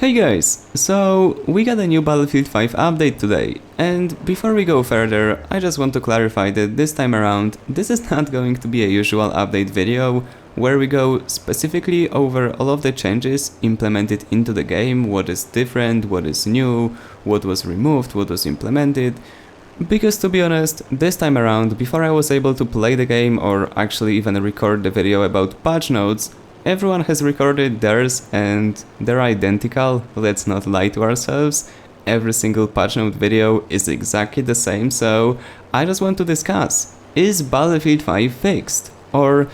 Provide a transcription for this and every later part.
Hey guys, so we got a new Battlefield 5 update today, and before we go further, I just want to clarify that this time around, this is not going to be a usual update video, where we go specifically over all of the changes implemented into the game, what is different, what is new, what was removed, what was implemented. Because to be honest, this time around, before I was able to play the game or actually even record the video about patch notes, everyone has recorded theirs and they're identical, let's not lie to ourselves. Every single patch note video is exactly the same, so I just want to discuss, is Battlefield 5 fixed? Or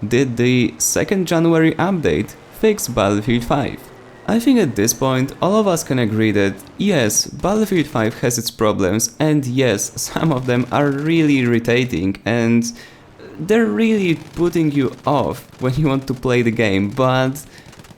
did the 2nd January update fix Battlefield 5? I think at this point all of us can agree that yes, Battlefield 5 has its problems, and yes, some of them are really irritating and they're really putting you off when you want to play the game, but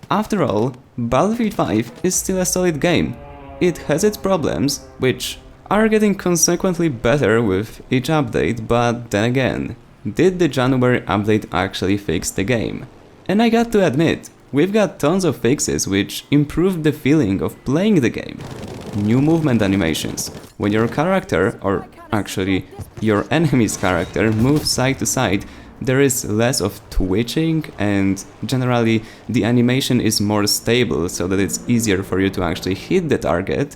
after all, Battlefield 5 is still a solid game. It has its problems, which are getting consequently better with each update, but then again, did the January update actually fix the game? And I got to admit, we've got tons of fixes which improve the feeling of playing the game. New movement animations, when your character, or actually your enemy's character, moves side to side, there is less of twitching and generally the animation is more stable so that it's easier for you to actually hit the target.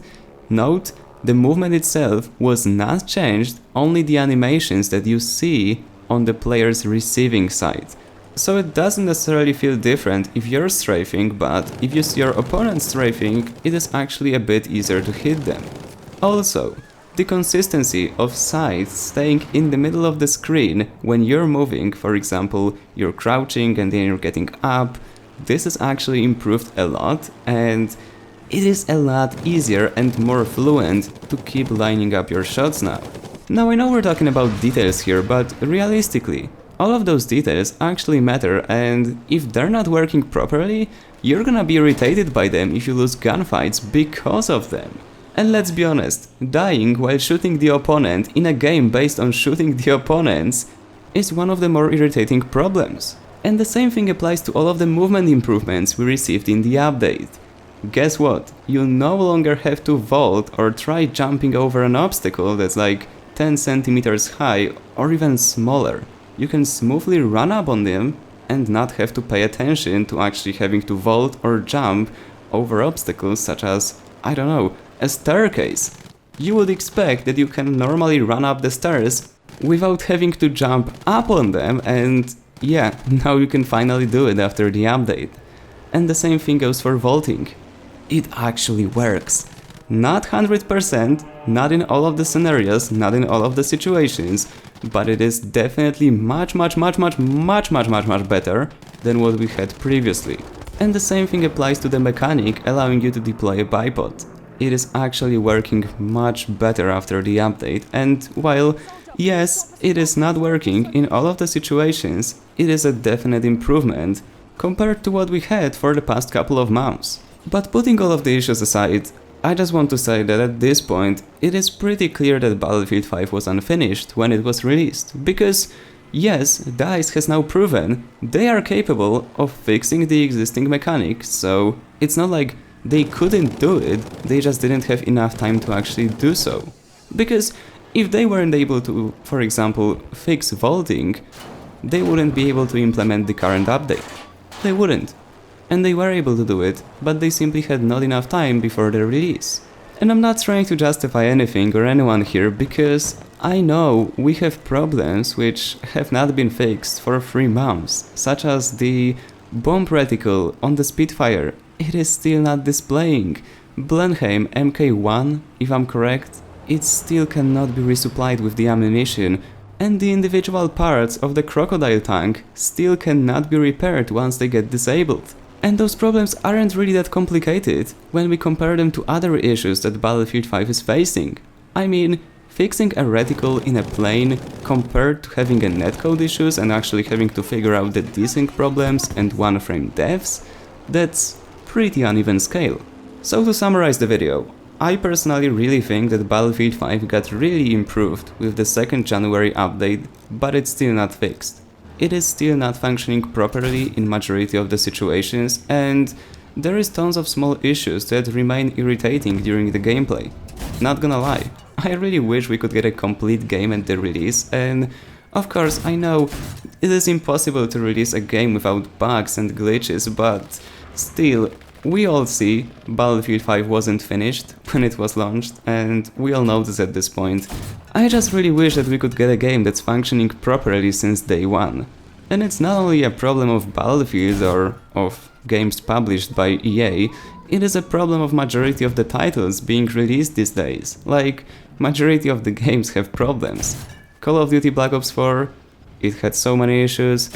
Note, the movement itself was not changed, only the animations that you see on the player's receiving side. So it doesn't necessarily feel different if you're strafing, but if you see your opponent strafing, it is actually a bit easier to hit them. Also, the consistency of sights staying in the middle of the screen when you're moving, for example, you're crouching and then you're getting up, this is actually improved a lot, and it is a lot easier and more fluent to keep lining up your shots now. Now I know we're talking about details here, but realistically, all of those details actually matter, and if they're not working properly, you're gonna be irritated by them if you lose gunfights because of them. And let's be honest, dying while shooting the opponent in a game based on shooting the opponents is one of the more irritating problems. And the same thing applies to all of the movement improvements we received in the update. Guess what? You no longer have to vault or try jumping over an obstacle that's like 10 centimeters high or even smaller. You can smoothly run up on them and not have to pay attention to actually having to vault or jump over obstacles such as, I don't know, a staircase. You would expect that you can normally run up the stairs without having to jump up on them, and yeah, now you can finally do it after the update. And the same thing goes for vaulting. It actually works. Not 100%, not in all of the scenarios, not in all of the situations, but it is definitely much better than what we had previously. And the same thing applies to the mechanic allowing you to deploy a bipod. It is actually working much better after the update, and while yes, it is not working in all of the situations, it is a definite improvement compared to what we had for the past couple of months. But putting all of the issues aside, I just want to say that at this point, it is pretty clear that Battlefield 5 was unfinished when it was released, because yes, DICE has now proven they are capable of fixing the existing mechanics, so it's not like they couldn't do it, they just didn't have enough time to actually do so. Because if they weren't able to, for example, fix vaulting, they wouldn't be able to implement the current update. They wouldn't. And they were able to do it, but they simply had not enough time before their release. And I'm not trying to justify anything or anyone here, because I know we have problems which have not been fixed for 3 months, such as the bomb reticle on the Spitfire. It is still not displaying. Blenheim Mk1, if I'm correct, it still cannot be resupplied with the ammunition, and the individual parts of the crocodile tank still cannot be repaired once they get disabled. And those problems aren't really that complicated when we compare them to other issues that Battlefield 5 is facing. I mean, fixing a reticle in a plane compared to having a netcode issues and actually having to figure out the desync problems and one-frame deaths, that's pretty uneven scale. So to summarize the video, I personally really think that Battlefield 5 got really improved with the 2nd January update, but it's still not fixed. It is still not functioning properly in majority of the situations, and there is tons of small issues that remain irritating during the gameplay. Not gonna lie, I really wish we could get a complete game at the release, and of course I know it is impossible to release a game without bugs and glitches, but still, we all see Battlefield 5 wasn't finished when it was launched, and we all know this at this point. I just really wish that we could get a game that's functioning properly since day one. And it's not only a problem of Battlefield or of games published by EA, it is a problem of majority of the titles being released these days. Like, majority of the games have problems. Call of Duty Black Ops 4, it had so many issues.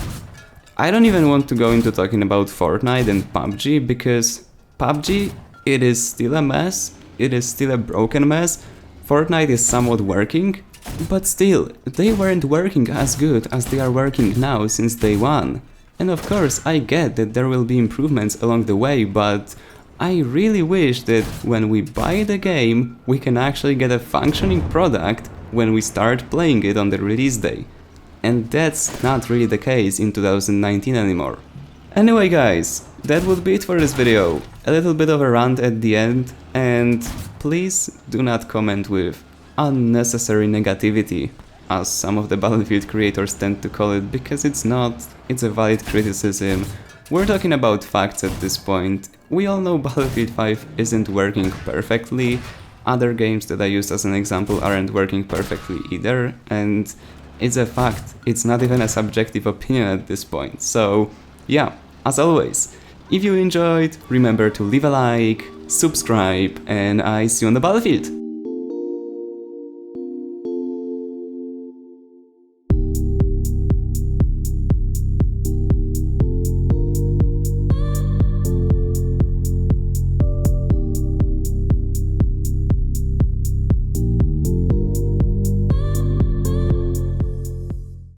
I don't even want to go into talking about Fortnite and PUBG, because PUBG, it is still a mess, it is still a broken mess. Fortnite is somewhat working, but still, they weren't working as good as they are working now since day one. And of course, I get that there will be improvements along the way, but I really wish that when we buy the game, we can actually get a functioning product when we start playing it on the release day. And that's not really the case in 2019 anymore. Anyway guys, that would be it for this video. A little bit of a rant at the end, and please do not comment with unnecessary negativity, as some of the Battlefield creators tend to call it, because it's not, it's a valid criticism. We're talking about facts at this point. We all know Battlefield 5 isn't working perfectly, other games that I used as an example aren't working perfectly either, and it's a fact, it's not even a subjective opinion at this point. So yeah, as always, if you enjoyed, remember to leave a like, subscribe, and I see you on the battlefield!